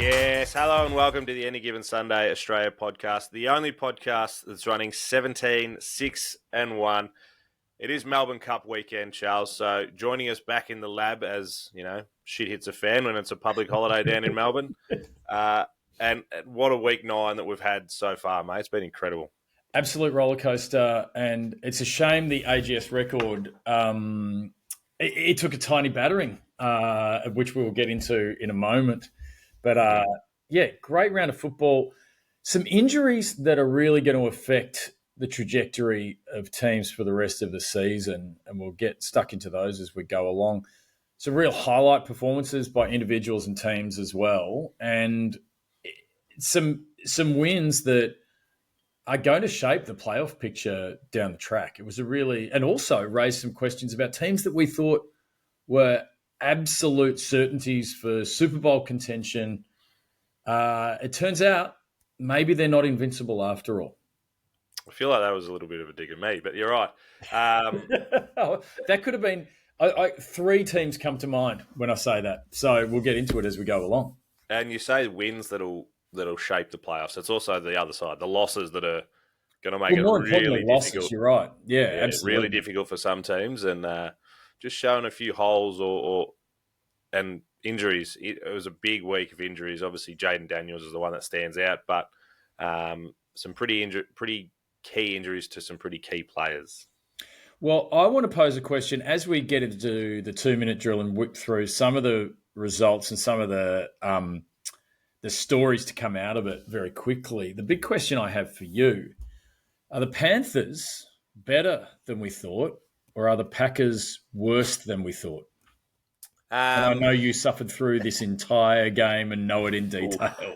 Yes, hello and welcome to the Any Given Sunday Australia podcast, the only podcast that's running 17, 6 and 1. It is Melbourne Cup weekend, Charles, so joining us back in the lab as, shit hits a fan when it's a public holiday down in Melbourne. And what a week 9 that we've had so far, mate. It's been incredible. Absolute roller coaster, and it's a shame the AGS record, it took a tiny battering, which we will get into in a moment. But great round of football. Some injuries that are really going to affect the trajectory of teams for the rest of the season, and we'll get stuck into those as we go along. Some real highlight performances by individuals and teams as well, and some wins that are going to shape the playoff picture down the track. It was and also raised some questions about teams that we thought were absolute certainties for Super Bowl contention. It turns out maybe they're not invincible after all. I feel like that was a little bit of a dig at me, but you're right. That could have been three teams come to mind when I say that. So we'll get into it as we go along. And you say wins that'll shape the playoffs. It's also the other side, the losses that are going to make it really difficult. You're right. Yeah, absolutely. Really difficult for some teams, and just showing a few holes and injuries. It was a big week of injuries. Obviously, Jaden Daniels is the one that stands out, but some pretty key injuries to some pretty key players. Well, I want to pose a question as we get into the 2-minute drill and whip through some of the results and some of the stories to come out of it very quickly. The big question I have for you, are the Panthers better than we thought, or are the Packers worse than we thought? And I know you suffered through this entire game and know it in detail.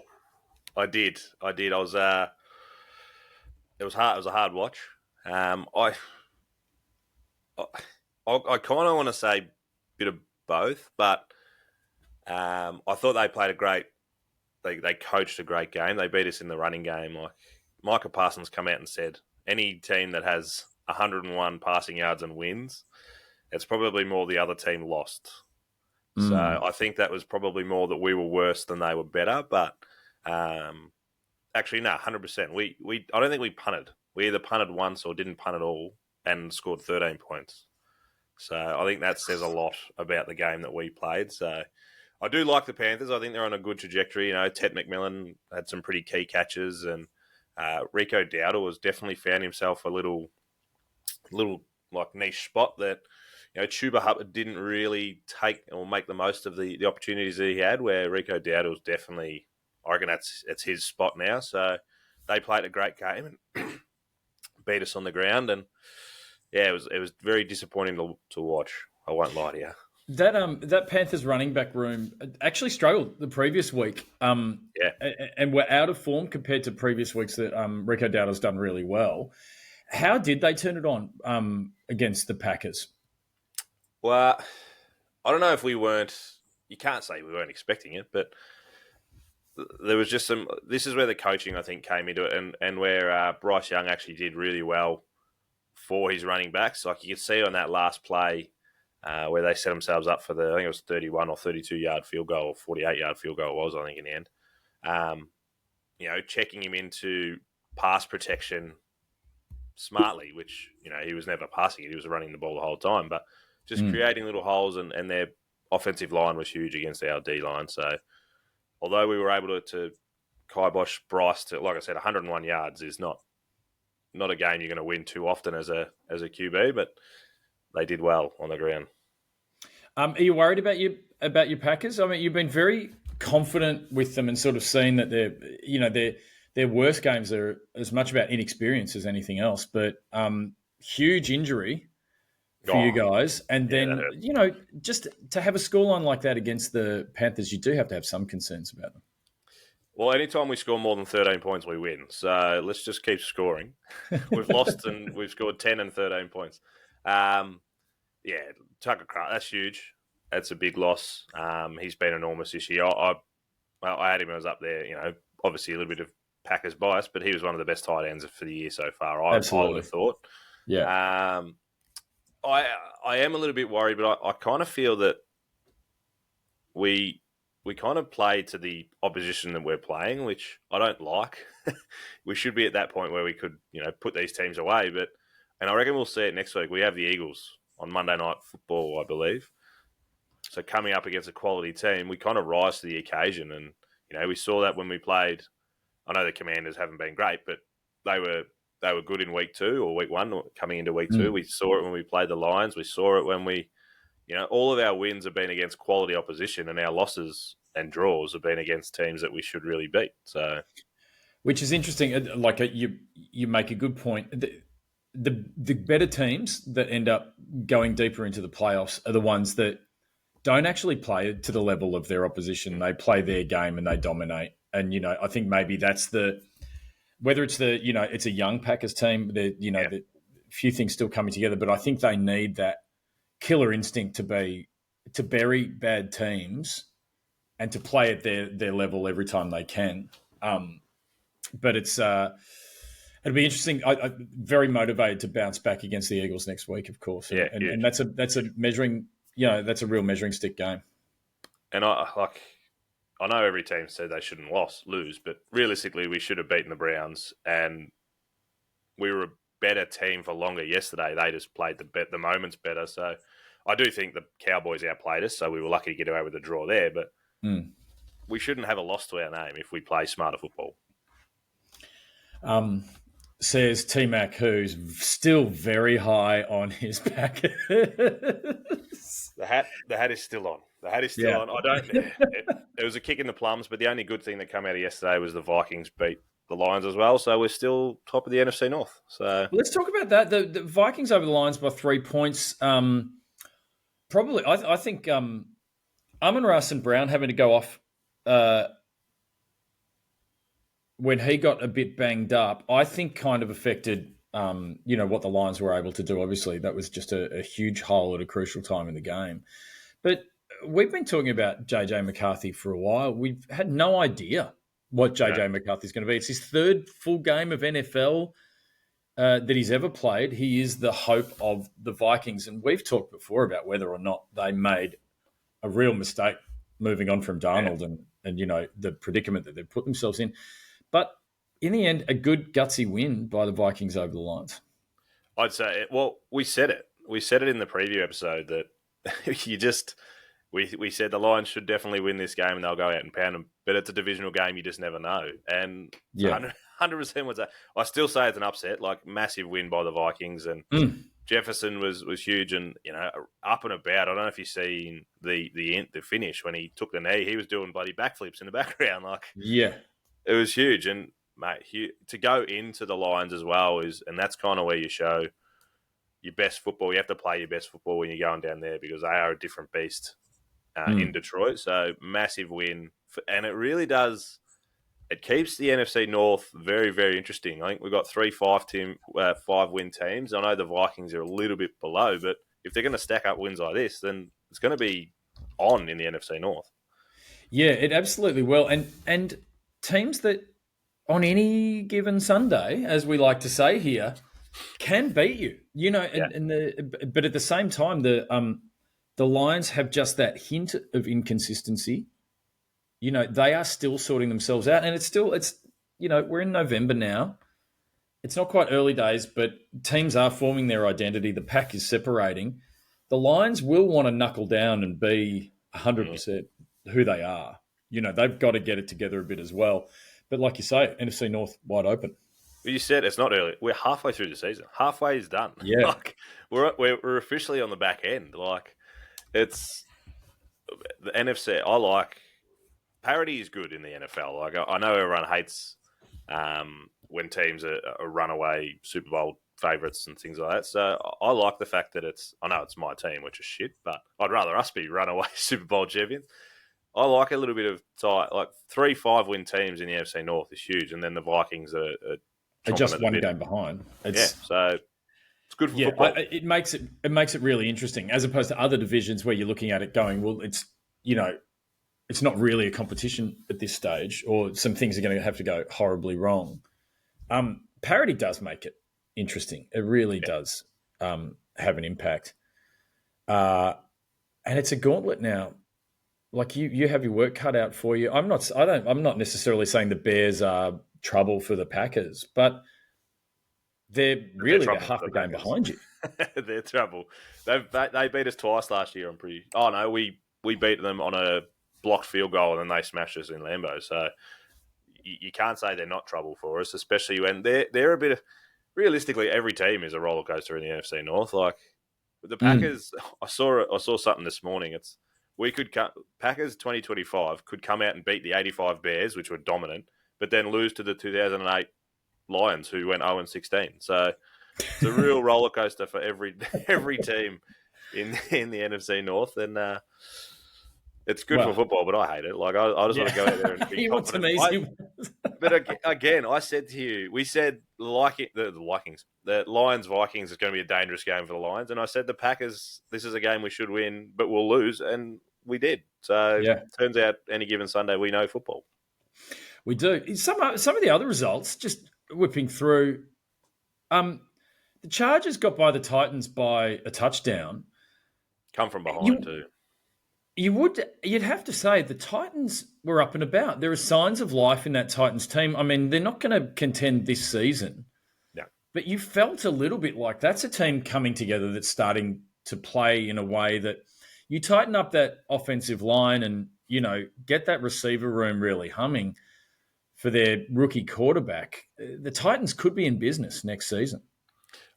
I did. It was hard. It was a hard watch. I kind of want to say a bit of both, but I thought they played a great. They coached a great game. They beat us in the running game. Like Micah Parsons come out and said, any team that has 101 passing yards and wins, it's probably more the other team lost. So I think that was probably more that we were worse than they were better. But actually, no, 100%. I don't think we punted. We either punted once or didn't punt at all and scored 13 points. So I think that says a lot about the game that we played. So I do like the Panthers. I think they're on a good trajectory. Ted McMillan had some pretty key catches, and Rico Dowdle has definitely found himself a little like niche spot that Chuba Hubbard didn't really take or make the most of the opportunities that he had. Where Rico Dowdle's definitely, I reckon it's his spot now. So they played a great game and beat us on the ground, and yeah, it was very disappointing to watch. I won't lie to you. That Panthers running back room actually struggled the previous week. And we're out of form compared to previous weeks that Rico Dowdle's done really well. How did they turn it on against the Packers? Well, I don't know if we weren't. You can't say we weren't expecting it, but there was just some. This is where the coaching I think came into it, and where Bryce Young actually did really well for his running backs. Like you could see on that last play. Where they set themselves up for I think it was 31 or 32-yard field goal, or 48-yard field goal was, I think, in the end. Checking him into pass protection smartly, which, he was never passing it. He was running the ball the whole time. But just creating little holes, and their offensive line was huge against our D-line. So although we were able to kibosh Bryce to, like I said, 101 yards is not a game you're going to win too often as a QB, but they did well on the ground. Are you worried about your Packers? I mean, you've been very confident with them and sort of seen that their worst games are as much about inexperience as anything else. But huge injury for you guys, and then just to have a scoreline like that against the Panthers, you do have to have some concerns about them. Well, anytime we score more than 13 points, we win. So let's just keep scoring. We've lost and we've scored 10 and 13 points. Tucker Kraft, that's huge. That's a big loss. He's been enormous this year. I had him. I was up there. Obviously a little bit of Packers bias, but he was one of the best tight ends for the year so far. I would have thought. Yeah. I am a little bit worried, but I kind of feel that we we kind of play to the opposition that we're playing, which I don't like. We should be at that point where we could, put these teams away. And I reckon we'll see it next week. We have the Eagles on Monday Night Football, I believe. So coming up against a quality team, we kind of rise to the occasion. And, we saw that when we played. I know the Commanders haven't been great, but they were good in week 2 or week 1 coming into week 2. We saw it when we played the Lions. We saw it when we, all of our wins have been against quality opposition, and our losses and draws have been against teams that we should really beat. So, which is interesting. Like you make a good point. The better teams that end up going deeper into the playoffs are the ones that don't actually play to the level of their opposition. They play their game and they dominate. And, I think maybe that's whether it's it's a young Packers team, the few things still coming together, but I think they need that killer instinct to bury bad teams and to play at their level every time they can. But it'll be interesting. I'm very motivated to bounce back against the Eagles next week, of course. And that's a measuring, that's a real measuring stick game. And I know every team said they shouldn't lose, but realistically, we should have beaten the Browns, and we were a better team for longer yesterday. They just played the moments better. So I do think the Cowboys outplayed us, so we were lucky to get away with a draw there. But we shouldn't have a loss to our name if we play smarter football. Says TMac, who's still very high on his Packers. The hat is still on. The hat is still on. It was a kick in the plums, but the only good thing that came out of yesterday was the Vikings beat the Lions as well. So we're still top of the NFC North. So let's talk about that. The Vikings over the Lions by 3 points. Probably, I think Amon-Ra St. Brown having to go off when he got a bit banged up, I think kind of affected, what the Lions were able to do. Obviously, that was just a huge hole at a crucial time in the game. But we've been talking about JJ McCarthy for a while. We've had no idea what JJ McCarthy is going to be. It's his third full game of NFL that he's ever played. He is the hope of the Vikings. And we've talked before about whether or not they made a real mistake moving on from Darnold and the predicament that they've put themselves in. But in the end, a good gutsy win by the Vikings over the Lions. I'd say, we said it. We said it in the preview episode that we said the Lions should definitely win this game and they'll go out and pound them. But it's a divisional game, you just never know. And 100% was that. I still say it's an upset, like massive win by the Vikings. And Jefferson was huge and, up and about. I don't know if you've seen the finish when he took the knee. He was doing bloody backflips in the background. It was huge. And, mate, to go into the Lions as well and that's kind of where you show your best football. You have to play your best football when you're going down there because they are a different beast in Detroit. So, massive win. And it really does – it keeps the NFC North very, very interesting. I think we've got 3 5-win teams. I know the Vikings are a little bit below, but if they're going to stack up wins like this, then it's going to be on in the NFC North. Yeah, it absolutely will. And teams that on any given Sunday, as we like to say here, can beat you. But at the same time, the Lions have just that hint of inconsistency. They are still sorting themselves out, and it's we're in November now. It's not quite early days, but teams are forming their identity. The pack is separating. The Lions will want to knuckle down and be 100% who they are. They've got to get it together a bit as well. But like you say, NFC North wide open. You said it's not early. We're halfway through the season. Halfway is done. Yeah, we're officially on the back end. It's the NFC. I like parity is good in the NFL. I know everyone hates when teams are runaway Super Bowl favourites and things like that. So I like the fact that I know it's my team, which is shit, but I'd rather us be runaway Super Bowl champions. I like a little bit of tight, 3 5-win teams in the NFC North is huge, and then the Vikings are just one game behind. So it's good for football. It makes it really interesting as opposed to other divisions where you're looking at it going, well, it's not really a competition at this stage, or some things are going to have to go horribly wrong. Parity does make it interesting. It really does have an impact, and it's a gauntlet now. like you have your work cut out for you. I'm not necessarily saying the Bears are trouble for the Packers, but they're trouble half for a the game Packers. behind you. They're trouble. They beat us twice last year. I'm pretty. Oh no, we beat them on a blocked field goal, and then they smashed us in Lambeau. So you can't say they're not trouble for us, especially when they're a bit of. Realistically, every team is a roller coaster in the NFC North. Like the Packers, I saw something this morning. Packers 2025 could come out and beat the 85 Bears, which were dominant, but then lose to the 2008 Lions, who went 0-16. So it's a real roller coaster for every team in the NFC North, and it's good for football, but I hate it. Like I just want to go out there and be confident. But again, I said to you, we said the Lions Vikings is going to be a dangerous game for the Lions, and I said the Packers, this is a game we should win, but we'll lose, and we did. So turns out any given Sunday we know football. We do. Some of the other results, just whipping through. The Chargers got by the Titans by a touchdown. Come from behind too. You'd have to say the Titans were up and about. There are signs of life in that Titans team. I mean, they're not going to contend this season. Yeah. But you felt a little bit like that's a team coming together that's starting to play in a way that you tighten up that offensive line and, get that receiver room really humming for their rookie quarterback. The Titans could be in business next season.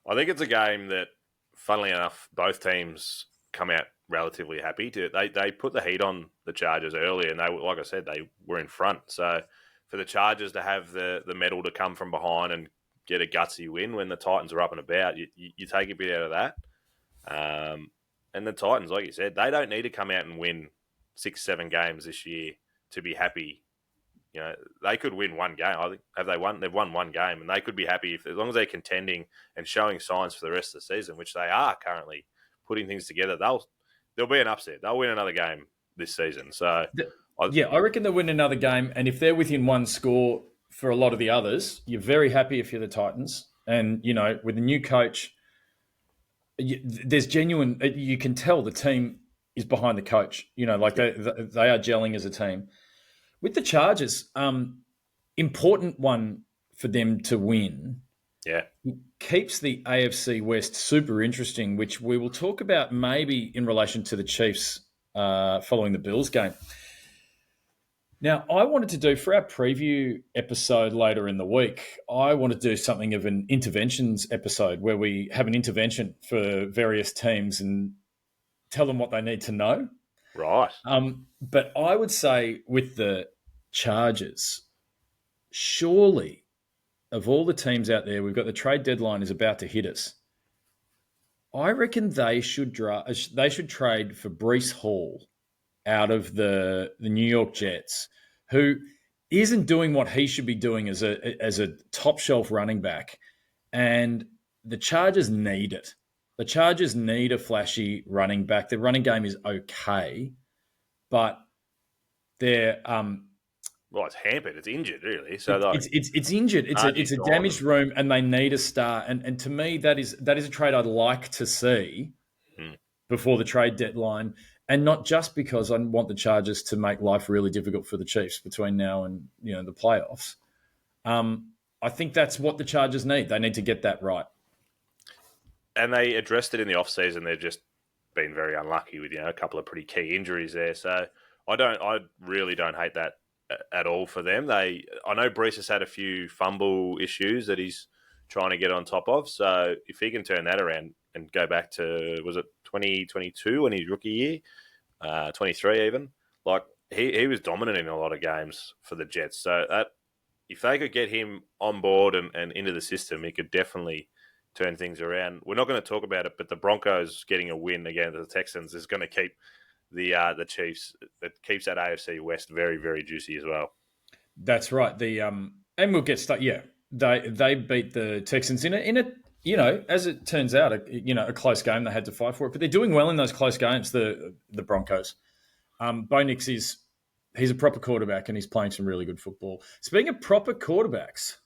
I think it's a game that, funnily enough, both teams come out relatively happy. They put the heat on the Chargers early, and like I said, they were in front. So for the Chargers to have the medal to come from behind and get a gutsy win when the Titans are up and about, you take a bit out of that. And the Titans, like you said, they don't need to come out and win 6-7 games this year to be happy. They could win one game. I think they've won one game, and they could be happy as long as they're contending and showing signs for the rest of the season, which they are currently putting things together. There'll be an upset. They'll win another game this season. So I reckon they'll win another game, and if they're within one score for a lot of the others, you're very happy if you're the Titans. And with a new coach, there's genuine. You can tell the team is behind the coach. They are gelling as a team. With the Chargers, important one for them to win. Yeah. It keeps the AFC West super interesting, which we will talk about maybe in relation to the Chiefs following the Bills game. Now, I wanted to do, for our preview episode later in the week, I want to do something of an interventions episode where we have an intervention for various teams and tell them what they need to know. Right. But I would say with the Chargers, surely of all the teams out there, we've got the trade deadline is about to hit us. I reckon they should trade for Breece Hall out of the New York Jets, who isn't doing what he should be doing as a top shelf running back, and the Chargers need it. The Chargers need a flashy running back. The running game is okay, but they're it's hampered. It's injured, really. So it's injured. It's a damaged room, and they need a star. And to me, that is a trade I'd like to see before the trade deadline, and not just because I want the Chargers to make life really difficult for the Chiefs between now and the playoffs. I think that's what the Chargers need. They need to get that right. And they addressed it in the offseason. They've just been very unlucky with a couple of pretty key injuries there. So I really don't hate that at all for them. I know Breece has had a few fumble issues that he's trying to get on top of. So if he can turn that around and go back to, was it 2022 in his rookie year, 23 even, like he was dominant in a lot of games for the Jets. So that if they could get him on board and into the system, he could definitely turn things around. We're not going to talk about it, but the Broncos getting a win against the Texans is going to keep the Chiefs. It keeps that AFC West very, very juicy as well. That's right. And we'll get started. Yeah, they beat the Texans in a as it turns out, a close game. They had to fight for it, but they're doing well in those close games. The Broncos. Bo Nix he's a proper quarterback and he's playing some really good football. Speaking of proper quarterbacks,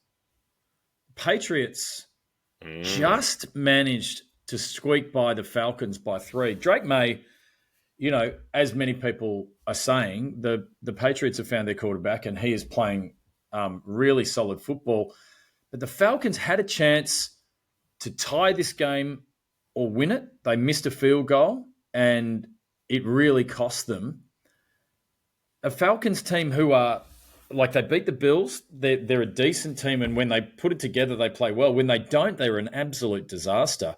Patriots just managed to squeak by the Falcons by 3. Drake May as many people are saying, the Patriots have found their quarterback and he is playing really solid football. But the Falcons had a chance to tie this game or win it. They missed a field goal and it really cost them. A Falcons team who are, like, they beat the Bills. They're a decent team, and when they put it together, they play well. When they don't, they're an absolute disaster.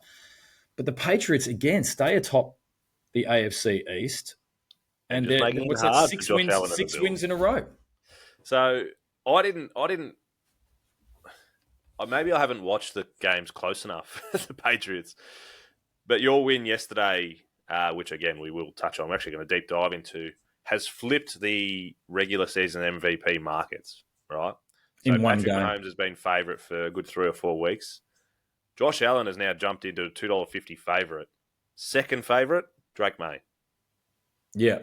But the Patriots, again, stay atop the AFC East. And just they're, making it what's hard that, for six Josh wins, Allen and the six Bills. wins in a row. So maybe I haven't watched the games close enough, the Patriots. But your win yesterday, which again we will touch on, we're actually going to deep dive into, has flipped the regular season MVP markets, right? So In one Patrick game. Mahomes has been favourite for a good 3 or 4 weeks. Josh Allen has now jumped into a $2.50 favourite. Second favourite, Drake May. Yeah.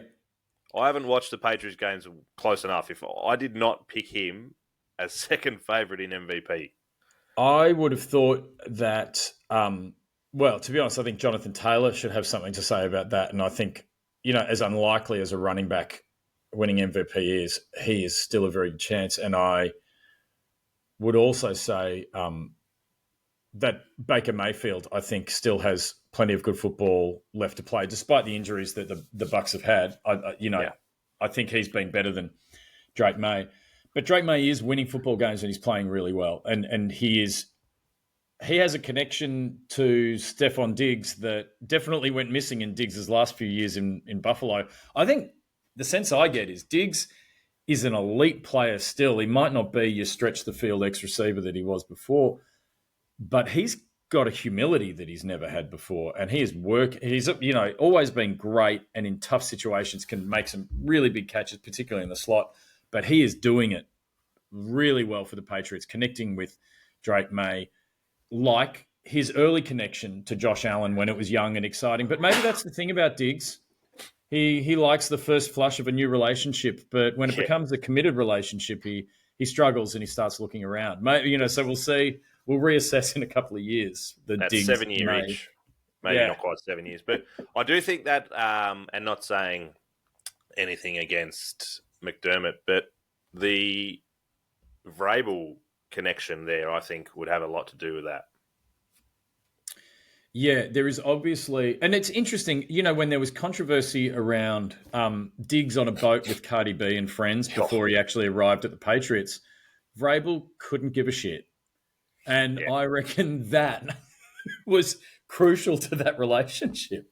I haven't watched the Patriots games close enough. If I did not pick him as second favourite in MVP. I would have thought that, well, to be honest, I think Jonathan Taylor should have something to say about that. And I think, as unlikely as a running back winning MVP is, he is still a very good chance. And I would also say that Baker Mayfield, I think, still has plenty of good football left to play, despite the injuries that the Bucs have had. I think he's been better than Drake May. But Drake May is winning football games and he's playing really well. And he has a connection to Stephon Diggs that definitely went missing in Diggs' last few years in Buffalo. I think the sense I get is Diggs is an elite player still. He might not be your stretch the field X receiver that he was before, but he's got a humility that he's never had before. And he's always been great and in tough situations can make some really big catches, particularly in the slot. But he is doing it really well for the Patriots, connecting with Drake May, like his early connection to Josh Allen when it was young and exciting. But maybe that's the thing about Diggs. He likes the first flush of a new relationship, but when it becomes a committed relationship, he struggles and he starts looking around. Maybe, so we'll see. We'll reassess in a couple of years. That's 7-year itch. Maybe not quite 7 years. But I do think that, and not saying anything against McDermott, but the Vrabel connection there, I think, would have a lot to do with that. Yeah, there is obviously, and it's interesting, when there was controversy around Diggs on a boat with Cardi B and friends before he actually arrived at the Patriots, Vrabel couldn't give a shit. And I reckon that was crucial to that relationship.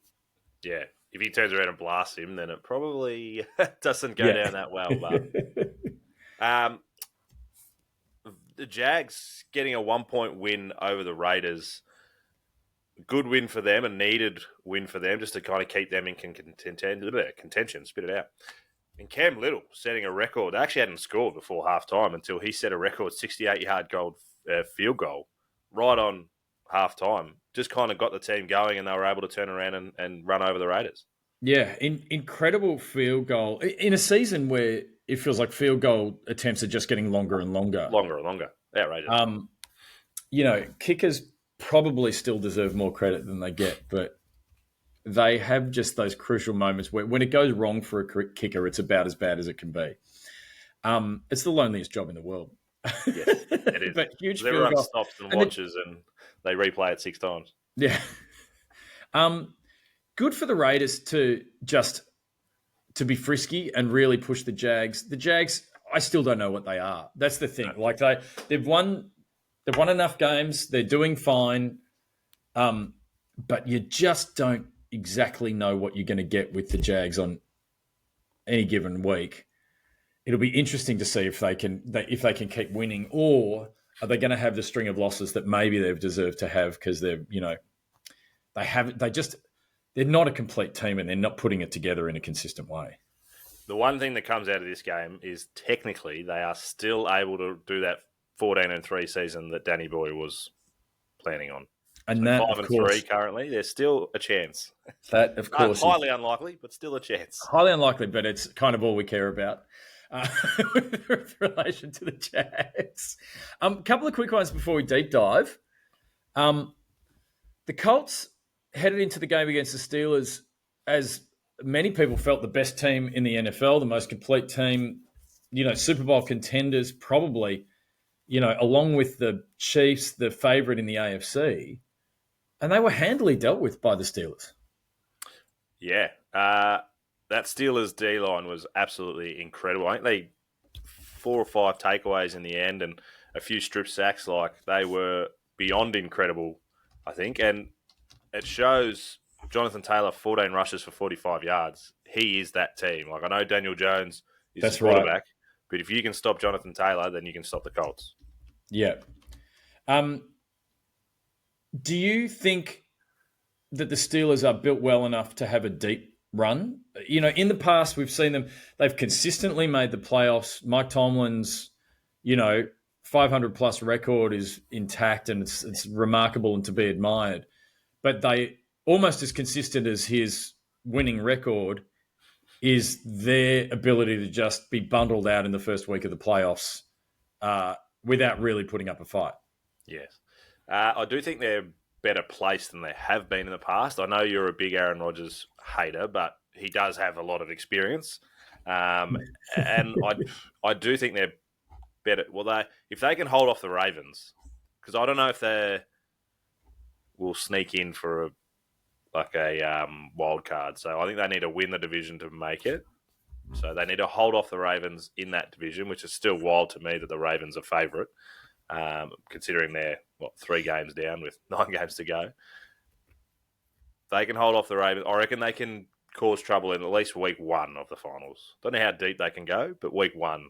Yeah. If he turns around and blasts him, then it probably doesn't go down that well. But the Jags getting a 1-point win over the Raiders, good win for them, a needed win for them, just to kind of keep them in contention, spit it out. And Cam Little setting a record. They actually hadn't scored before halftime until he set a record 68-yard field goal right on halftime. Just kind of got the team going and they were able to turn around and run over the Raiders. Yeah, incredible field goal. In a season where it feels like field goal attempts are just getting longer and longer. Longer and longer. Outrageous. Kickers probably still deserve more credit than they get, but they have just those crucial moments where when it goes wrong for a kicker, it's about as bad as it can be. It's the loneliest job in the world. Yes, it is. But huge field everyone goal. stops and watches and they replay it 6 times. Yeah. Good for the Raiders to be frisky and really push the Jags. The Jags, I still don't know what they are. That's the thing. Like they've won enough games. They're doing fine. But you just don't exactly know what you're going to get with the Jags on any given week. It'll be interesting to see if they can keep winning, or are they going to have the string of losses that maybe they've deserved to have because they're not a complete team and they're not putting it together in a consistent way. The one thing that comes out of this game is technically they are still able to do that 14-3 season that Danny Boy was planning on. And so that, 5-3 currently, there's still a chance. That, of course, highly unlikely, but still a chance. Highly unlikely, but it's kind of all we care about with relation to the Jags. A couple of quick ones before we deep dive. The Colts headed into the game against the Steelers as many people felt the best team in the NFL, the most complete team, Super Bowl contenders, probably, along with the Chiefs, the favourite in the AFC, and they were handily dealt with by the Steelers. Yeah. That Steelers D-line was absolutely incredible. I think they 4 or 5 takeaways in the end and a few strip sacks. Like, they were beyond incredible, I think. And it shows Jonathan Taylor, 14 rushes for 45 yards. He is that team. Like, I know Daniel Jones is That's his quarterback, right. but if you can stop Jonathan Taylor, then you can stop the Colts. Yeah. Do you think that the Steelers are built well enough to have a deep run? In the past, we've seen them, they've consistently made the playoffs. Mike Tomlin's, 500 plus record is intact and it's remarkable and to be admired. But they almost as consistent as his winning record is their ability to just be bundled out in the first week of the playoffs without really putting up a fight. Yes. I do think they're better placed than they have been in the past. I know you're a big Aaron Rodgers hater, but he does have a lot of experience. And I do think they're better. Well, if they can hold off the Ravens, because I don't know if they will sneak in for a wild card. So I think they need to win the division to make it. So they need to hold off the Ravens in that division, which is still wild to me that the Ravens are favourite, considering they're 3 games down with 9 games to go. They can hold off the Ravens. I reckon they can cause trouble in at least week 1 of the finals. Don't know how deep they can go, but week 1,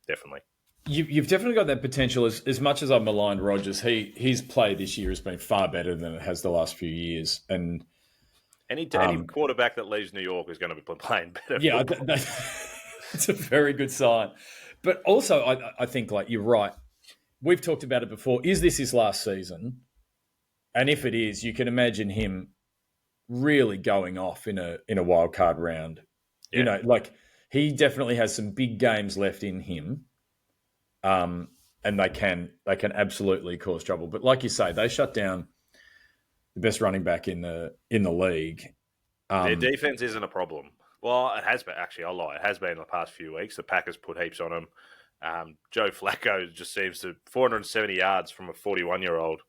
definitely. You've definitely got that potential. As much as I've maligned Rodgers, his play this year has been far better than it has the last few years. And any quarterback that leaves New York is going to be playing better. Yeah, it's a very good sign. But also, I think, like, you're right. We've talked about it before. Is this his last season? And if it is, you can imagine him really going off in a wild card round. Yeah. He definitely has some big games left in him. And they can absolutely cause trouble. But like you say, they shut down the best running back in the league. Their defense isn't a problem. Well, it has been. Actually, I'll lie. It has been in the past few weeks. The Packers put heaps on them. Joe Flacco just seems to 470 yards from a 41-year-old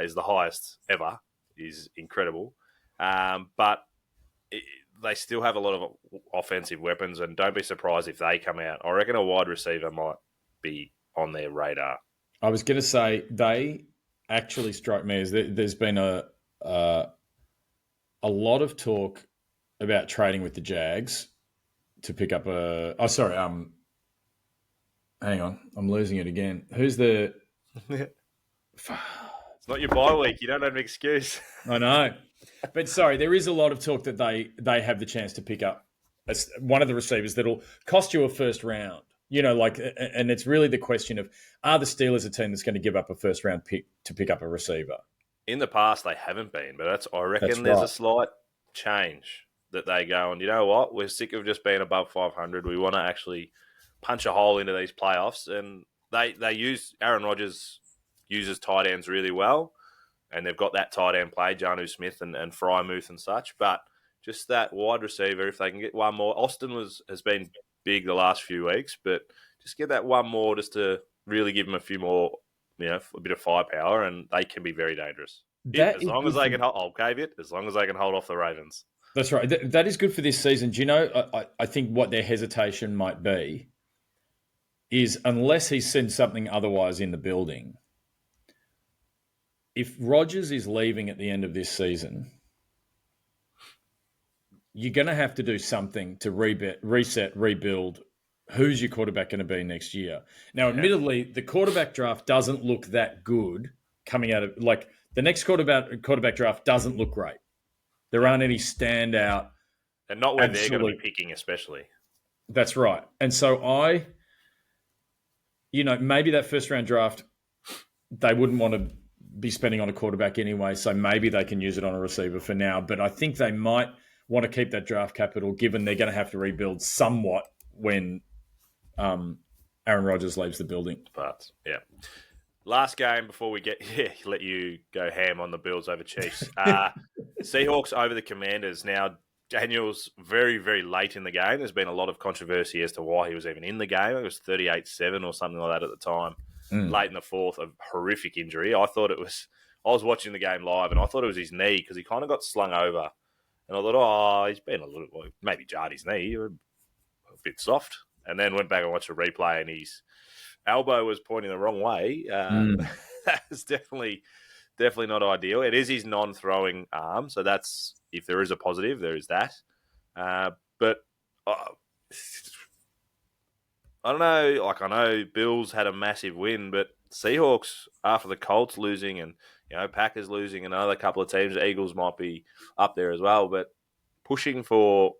is the highest ever. Is incredible. But they still have a lot of offensive weapons, and don't be surprised if they come out. I reckon a wide receiver might be on their radar. I was going to say they actually strike me as there's been a lot of talk about trading with the Jags to pick up hang on, I'm losing it again. Who's the? It's not your bye week. You don't have an excuse. I know, but sorry, there is a lot of talk that they have the chance to pick up one of the receivers that'll cost you a first round. And it's really the question of, are the Steelers a team that's going to give up a first round pick to pick up a receiver? In the past, they haven't been, but I reckon there's a slight change that they go, and you know what? We're sick of just being above 500. We want to actually punch a hole into these playoffs, and Aaron Rodgers uses tight ends really well, and they've got that tight end play, Jonnu Smith and Frymouth and such, but just that wide receiver, if they can get one more. Austin has been big the last few weeks, but just get that one more just to really give them a few more, a bit of firepower, and they can be very dangerous. As long as they can hold off the Ravens. That's right. That is good for this season. Do you know, I think what their hesitation might be is, unless he sends something otherwise in the building, if Rodgers is leaving at the end of this season, you're going to have to do something to reset, rebuild. Who's your quarterback going to be next year? Now, admittedly, the quarterback draft doesn't look that good coming out of, the next quarterback draft doesn't look great. There aren't any standout. And not when they're going to be picking, especially. That's right. And so maybe that first round draft, they wouldn't want to be spending on a quarterback anyway, so maybe they can use it on a receiver for now. But I think they might want to keep that draft capital, given they're going to have to rebuild somewhat when Aaron Rodgers leaves the building. But, yeah. Last game before we let you go ham on the Bills over Chiefs. Seahawks over the Commanders. Now, Daniels very, very late in the game. There's been a lot of controversy as to why he was even in the game. It was 38-7 or something like that at the time. Late in the fourth, a horrific injury. I was watching the game live and I thought it was his knee because he kind of got slung over. And I thought, he's been a little, maybe jarred his knee, a bit soft. And then went back and watched a replay and his elbow was pointing the wrong way. That's definitely not ideal. It is his non-throwing arm, so that's, if there is a positive, there is that. But I don't know. Like, I know Bills had a massive win, but Seahawks, after the Colts losing and Packers losing and another couple of teams, the Eagles might be up there as well, but pushing for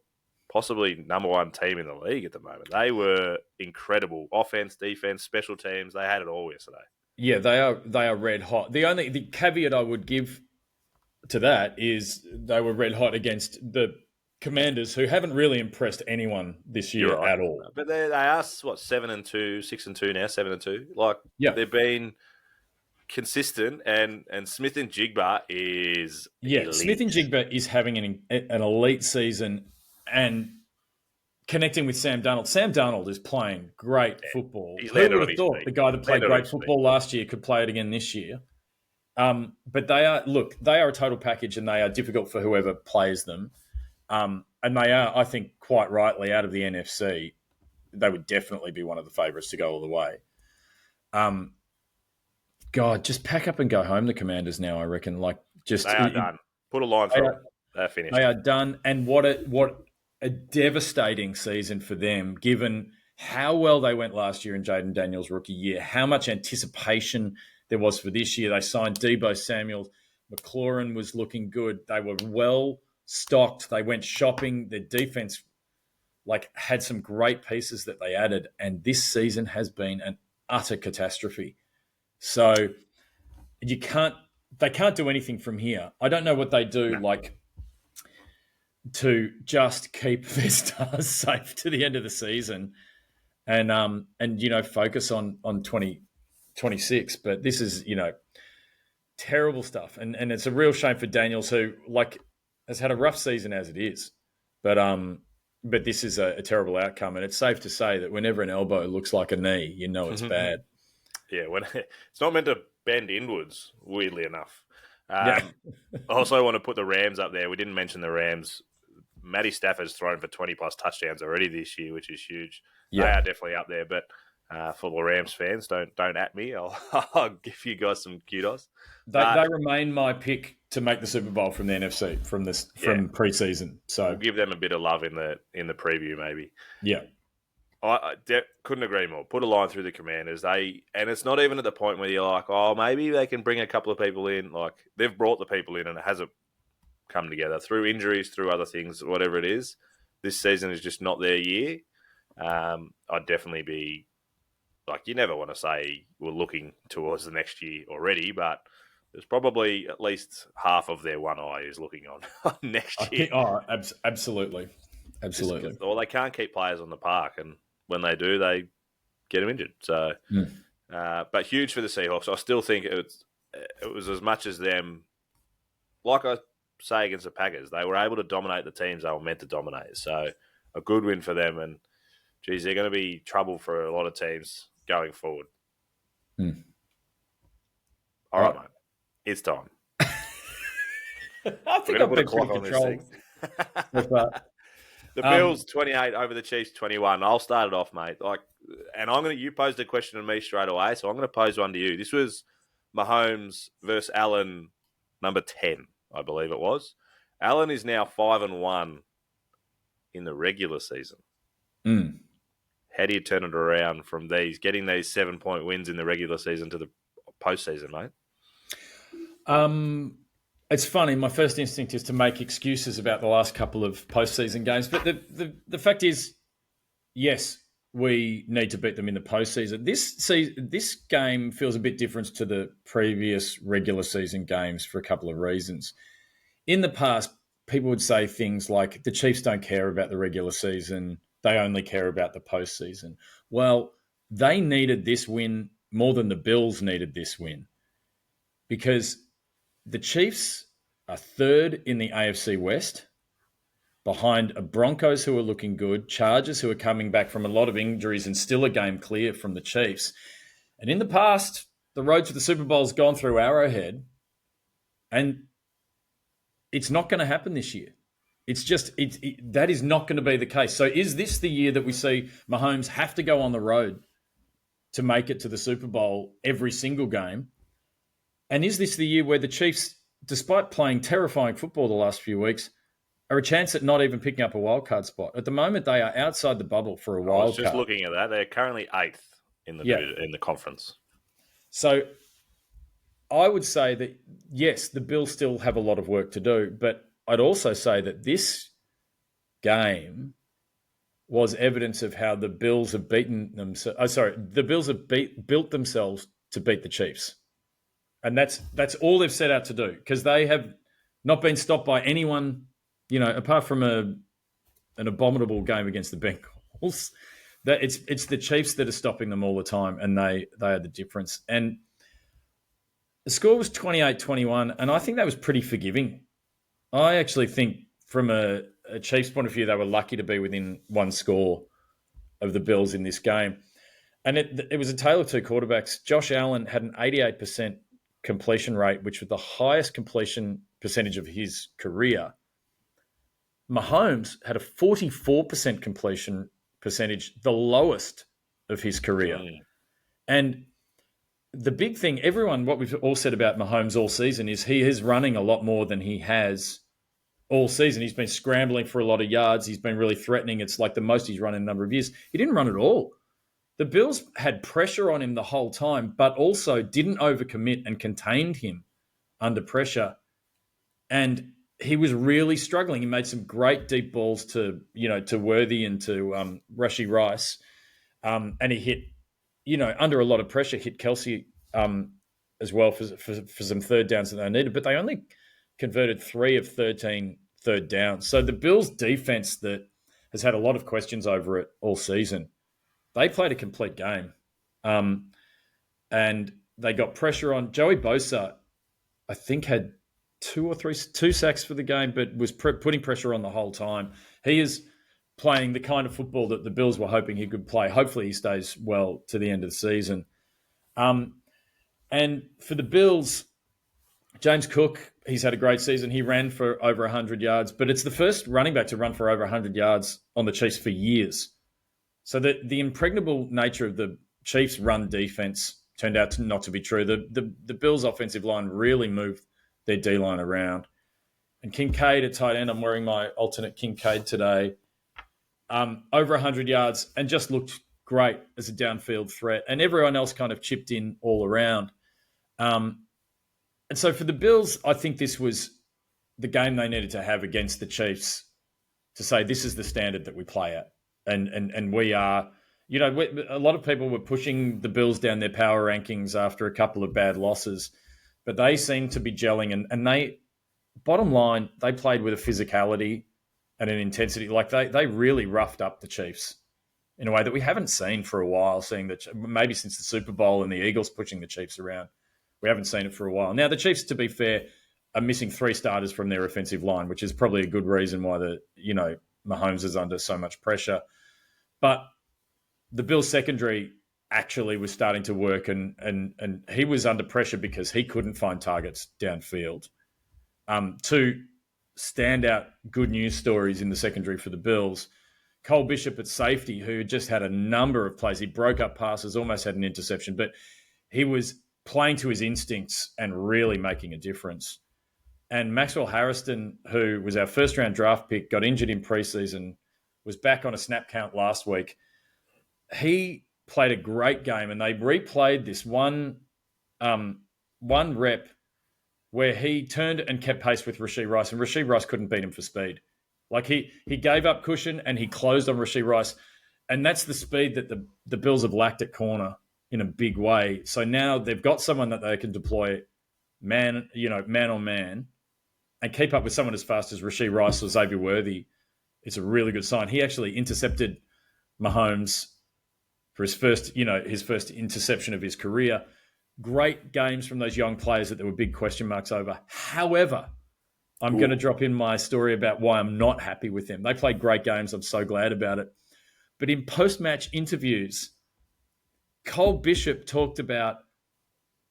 possibly number one team in the league at the moment. They were incredible. Offense, defense, special teams. They had it all yesterday. Yeah, they are red hot. The caveat I would give to that is they were red hot against the Commanders, who haven't really impressed anyone this year at all. But they are 7-2, 6-2 now, 7-2. Like, they've been consistent, and Smith and Jigba is elite. Smith and Jigba is having an elite season and connecting with Sam Darnold. Sam Darnold is playing great football. Who would have thought the guy that played great football last year could play it again this year? But they are a total package, and they are difficult for whoever plays them. And they are, I think, quite rightly out of the NFC. They would definitely be one of the favourites to go all the way. God, just pack up and go home, the Commanders now, I reckon. They are done. Put a line through it. They're finished. They are done. And what a devastating season for them, given how well they went last year in Jaden Daniels' rookie year, how much anticipation there was for this year. They signed Deebo Samuel. McLaurin was looking good. They were well stocked. They went shopping. Their defense had some great pieces that they added, and this season has been an utter catastrophe. So they can't do anything from here. I don't know what they do, to just keep their stars safe to the end of the season and focus on 2026. But this is, terrible stuff. And it's a real shame for Daniels, who has had a rough season as it is. But this is a terrible outcome. And it's safe to say that whenever an elbow looks like a knee, it's bad. Yeah, when it's not meant to bend inwards, weirdly enough. I also want to put the Rams up there. We didn't mention the Rams. Matty Stafford's thrown for 20-plus touchdowns already this year, which is huge. Yeah. They are definitely up there. But for the Rams fans, don't at me. I'll give you guys some kudos. They remain my pick to make the Super Bowl from the NFC from preseason. So we'll give them a bit of love in the preview, maybe. Yeah. I couldn't agree more. Put a line through the Commanders. And it's not even at the point where you're like, oh, maybe they can bring a couple of people in. They've brought the people in and it hasn't come together through injuries, through other things, whatever it is. This season is just not their year. I'd definitely be you never want to say we're looking towards the next year already, but there's probably at least half of their one eye is looking on next year. Absolutely. Or they can't keep players on the park, and when they do, they get them injured. So, but huge for the Seahawks. I still think it was as much as them. Like I say against the Packers, they were able to dominate the teams they were meant to dominate. So, a good win for them, and geez, they're going to be trouble for a lot of teams going forward. All right, mate. It's time. I think I've been pretty controlled. The Bills 28 over the Chiefs 21. I'll start it off, mate. And you posed a question to me straight away, so I'm going to pose one to you. This was Mahomes versus Allen, number 10, I believe it was. Allen is now 5-1 in the regular season. How do you turn it around from getting these 7-point wins in the regular season to the postseason, mate? It's funny. My first instinct is to make excuses about the last couple of postseason games, but the fact is, yes, we need to beat them in the postseason. This game feels a bit different to the previous regular season games for a couple of reasons. In the past, people would say things like the Chiefs don't care about the regular season. They only care about the postseason. Well, they needed this win more than the Bills needed this win, because the Chiefs are third in the AFC West behind a Broncos who are looking good, Chargers who are coming back from a lot of injuries and still a game clear from the Chiefs. And in the past, the road to the Super Bowl has gone through Arrowhead, and it's not going to happen this year. It's just that is not going to be the case. So is this the year that we see Mahomes have to go on the road to make it to the Super Bowl every single game? And is this the year where the Chiefs, despite playing terrifying football the last few weeks, are a chance at not even picking up a wildcard spot? At the moment, they are outside the bubble for a wildcard. I was just looking at that. They're currently 8th in the conference. So I would say that, yes, the Bills still have a lot of work to do, but I'd also say that this game was evidence of how the Bills have beaten themselves. The Bills have built themselves to beat the Chiefs. And that's all they've set out to do, because they have not been stopped by anyone, apart from an abominable game against the Bengals. That it's the Chiefs that are stopping them all the time, and they are the difference. And the score was 28-21, and I think that was pretty forgiving. I actually think from a Chiefs point of view, they were lucky to be within one score of the Bills in this game. And it was a tale of two quarterbacks. Josh Allen had an 88% completion rate, which was the highest completion percentage of his career. Mahomes had a 44% completion percentage, the lowest of his career. And the big thing, what we've all said about Mahomes all season is he is running a lot more than he has all season. He's been scrambling for a lot of yards. He's been really threatening. It's like the most he's run in a number of years. He didn't run at all. The Bills had pressure on him the whole time, but also didn't overcommit and contained him under pressure. And he was really struggling. He made some great deep balls to Worthy and to Rashee Rice. And he hit, under a lot of pressure, hit Kelsey as well for some third downs that they needed. But they only converted 3 of 13 third downs. So the Bills' defense that has had a lot of questions over it all season, they played a complete game. And they got pressure on. Joey Bosa, I think, had 2 sacks for the game, but was putting pressure on the whole time. He is playing the kind of football that the Bills were hoping he could play. Hopefully he stays well to the end of the season. And for the Bills, James Cook, he's had a great season. He ran for over 100 yards, but it's the first running back to run for over 100 yards on the Chiefs for years. So the impregnable nature of the Chiefs' run defense turned out not to be true. The Bills' offensive line really moved their D-line around. And Kincaid at tight end, I'm wearing my alternate Kincaid today, over 100 yards and just looked great as a downfield threat. And everyone else kind of chipped in all around. And so for the Bills, I think this was the game they needed to have against the Chiefs to say this is the standard that we play at. And we are, a lot of people were pushing the Bills down their power rankings after a couple of bad losses, but they seem to be gelling. And they, bottom line, they played with a physicality and an intensity. Like they really roughed up the Chiefs in a way that we haven't seen for a while, seeing that maybe since the Super Bowl and the Eagles pushing the Chiefs around. We haven't seen it for a while. Now, the Chiefs, to be fair, are missing 3 starters from their offensive line, which is probably a good reason why Mahomes is under so much pressure. But the Bills' secondary actually was starting to work, and he was under pressure because he couldn't find targets downfield. 2 standout good news stories in the secondary for the Bills. Cole Bishop at safety, who just had a number of plays. He broke up passes, almost had an interception, but he was playing to his instincts and really making a difference. And Maxwell Harrison, who was our first-round draft pick, got injured in preseason, was back on a snap count last week. He played a great game, and they replayed this one rep where he turned and kept pace with Rashee Rice, and Rashee Rice couldn't beat him for speed. Like he gave up cushion and he closed on Rashee Rice, and that's the speed that the Bills have lacked at corner in a big way. So now they've got someone that they can deploy man on man and keep up with someone as fast as Rashee Rice or Xavier Worthy. It's a really good sign. He actually intercepted Mahomes for his first interception of his career. Great games from those young players that there were big question marks over. However, I'm going to drop in my story about why I'm not happy with them. They played great games. I'm so glad about it. But in post-match interviews, Cole Bishop talked about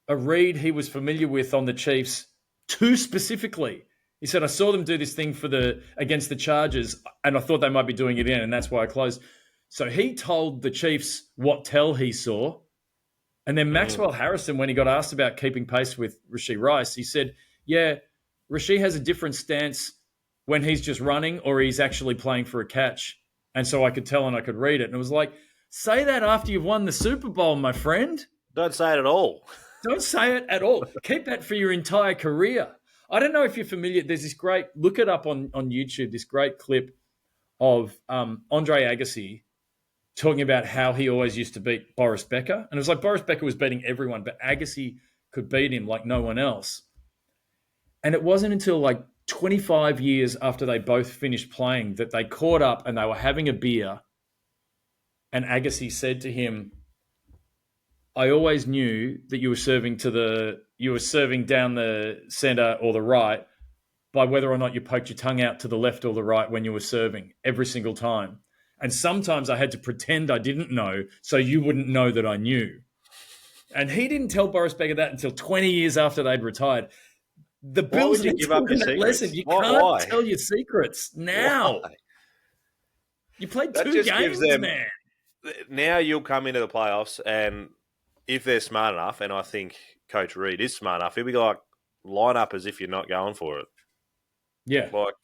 a read he was familiar with on the Chiefs too specifically. He said, I saw them do this thing against the Chargers, and I thought they might be doing it again, and that's why I closed. So he told the Chiefs what tell he saw. And then Maxwell Harrison, when he got asked about keeping pace with Rashee Rice, he said, yeah, Rashee has a different stance when he's just running or he's actually playing for a catch. And so I could tell and I could read it. And it was like, say that after you've won the Super Bowl, my friend. Don't say it at all. Don't say it at all. Keep that for your entire career. I don't know if you're familiar. There's this great, look it up on YouTube, this great clip of Andre Agassi talking about how he always used to beat Boris Becker. And it was like Boris Becker was beating everyone, but Agassi could beat him like no one else. And it wasn't until like 25 years after they both finished playing that they caught up and they were having a beer. And Agassi said to him, I always knew that you were serving down the center or the right by whether or not you poked your tongue out to the left or the right when you were serving every single time. And sometimes I had to pretend I didn't know so you wouldn't know that I knew. And he didn't tell Boris Becker that until 20 years after they'd retired. The Bills need to learn that lesson. You can't tell your secrets now. Why? You played two games, man. Now you'll come into the playoffs, and if they're smart enough, and I think Coach Reid is smart enough, he'll be like, line up as if you're not going for it. Yeah. But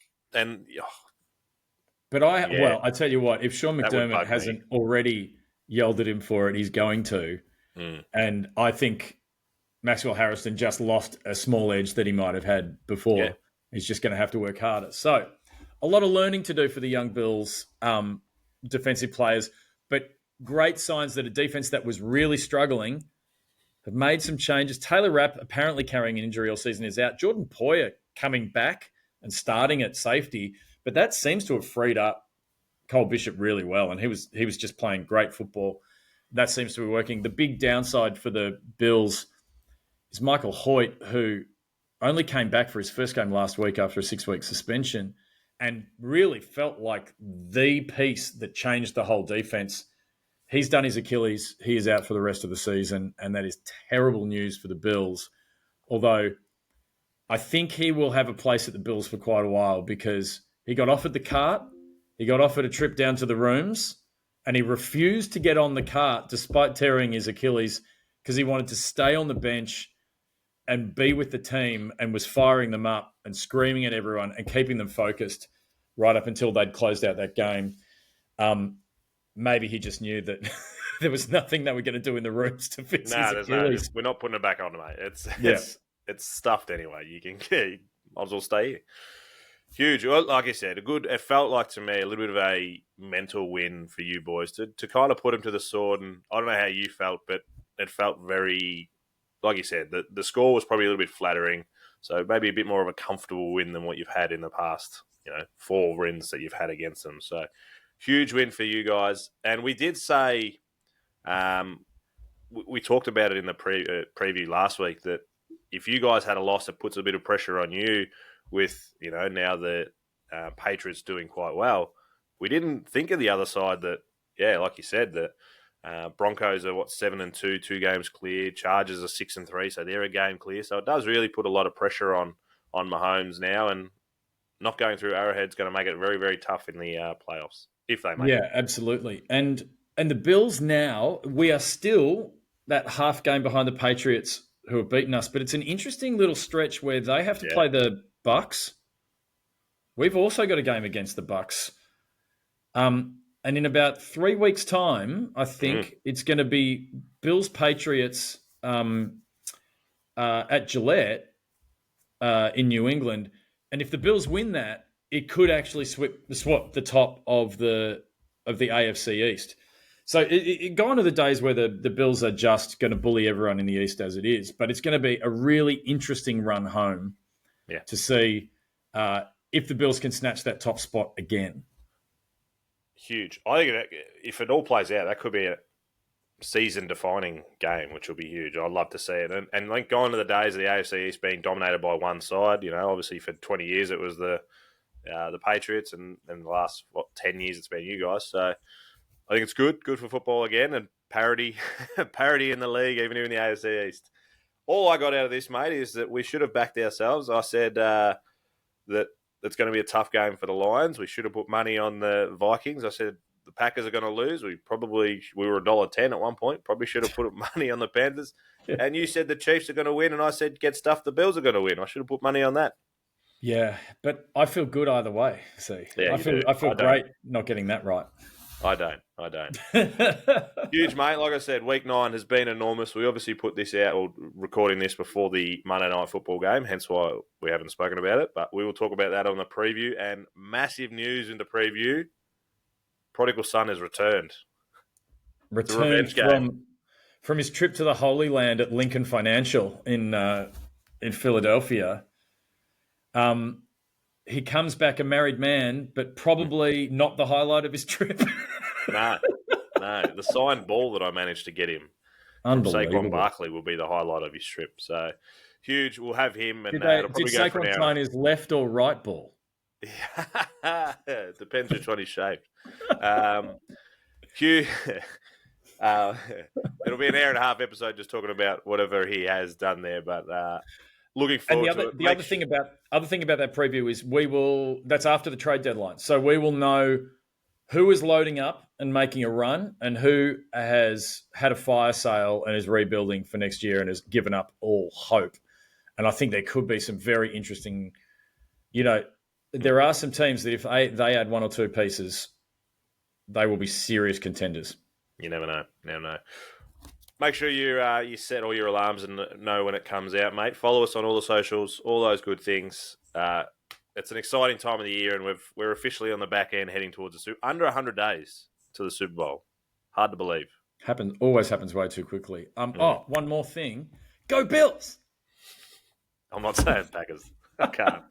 I tell you what, if Sean McDermott hasn't already yelled at him for it, he's going to. And I think Maxwell Harrison just lost a small edge that he might have had before. Yeah. He's just going to have to work harder. So a lot of learning to do for the young Bills defensive players, but great signs that a defense that was really struggling have made some changes. Taylor Rapp, apparently carrying an injury all season, is out. Jordan Poyer coming back and starting at safety. But that seems to have freed up Cole Bishop really well, and he was just playing great football. That seems to be working. The big downside for the Bills is Michael Hoyt, who only came back for his first game last week after a 6-week suspension and really felt like the piece that changed the whole defense. He's done his Achilles. He is out for the rest of the season, and that is terrible news for the Bills, although I think he will have a place at the Bills for quite a while because he got offered the cart, he got offered a trip down to the rooms, and he refused to get on the cart despite tearing his Achilles because he wanted to stay on the bench and be with the team and was firing them up and screaming at everyone and keeping them focused right up until they'd closed out that game. Maybe he just knew that there was nothing they were going to do in the rooms to fix his Achilles. We're not putting it back on, mate. It's stuffed anyway. You might as well stay here. Huge. Well, like I said, it felt like to me a little bit of a mental win for you boys to kind of put him to the sword. And I don't know how you felt, but it felt very, like you said, the score was probably a little bit flattering. So maybe a bit more of a comfortable win than what you've had in the past, 4 wins that you've had against them. So huge win for you guys. And we did say, we talked about it in the preview last week, that if you guys had a loss, it puts a bit of pressure on you with, now the Patriots doing quite well. We didn't think of the other side that, like you said, that Broncos are 7-2, 2 games clear. Chargers are 6-3, so they're a game clear. So it does really put a lot of pressure on Mahomes now, and not going through Arrowhead's going to make it very, very tough in the playoffs if they make it. Yeah, absolutely. And the Bills now, we are still that half game behind the Patriots who have beaten us, but it's an interesting little stretch where they have to play the Bucks. We've also got a game against the Bucks. And in about 3 weeks' time, I think it's going to be Bills-Patriots at Gillette in New England. And if the Bills win that, it could actually swap the top of the AFC East. So gone are the days where the Bills are just going to bully everyone in the East as it is. But it's going to be a really interesting run home to see if the Bills can snatch that top spot again. Huge. I think if it all plays out, that could be season-defining game, which will be huge. I'd love to see it. And like going to the days of the AFC East being dominated by one side, obviously for 20 years it was the Patriots, and the last 10 years it's been you guys. So I think it's good for football again, and parity in the league, even here in the AFC East. All I got out of this, mate, is that we should have backed ourselves. I said that it's going to be a tough game for the Lions. We should have put money on the Vikings. I said the Packers are going to lose. We were $1.10 at one point. Probably should have put money on the Panthers. Yeah. And you said the Chiefs are going to win, and I said get stuffed. The Bills are going to win. I should have put money on that. Yeah, but I feel good either way. See, Yeah, I feel great not getting that right. I don't. Huge, mate. Like I said, week 9 has been enormous. We obviously put this out, or recording this before the Monday night football game, hence why we haven't spoken about it. But we will talk about that on the preview. And massive news in the preview: Prodigal Son has returned. Returned from his trip to the Holy Land at Lincoln Financial in Philadelphia. He comes back a married man, but probably not the highlight of his trip. No. The signed ball that I managed to get him from Saquon Barkley will be the highlight of his trip. So huge. We'll have him. And did Saquon sign his left or right ball? It depends which one he's shaped. Hugh, it'll be an hour and a half episode just talking about whatever he has done there. But looking forward to it. The other thing about that preview is that's after the trade deadline. So we will know who is loading up and making a run and who has had a fire sale and is rebuilding for next year and has given up all hope. And I think there could be some very interesting, there are some teams that if they add one or two pieces, they will be serious contenders. You never know. Make sure you set all your alarms and know when it comes out, mate. Follow us on all the socials, all those good things. It's an exciting time of the year, and we're officially on the back end heading towards the Super. Under 100 days to the Super Bowl. Hard to believe. Always happens way too quickly. One more thing. Go Bills! I'm not saying Packers. I can't.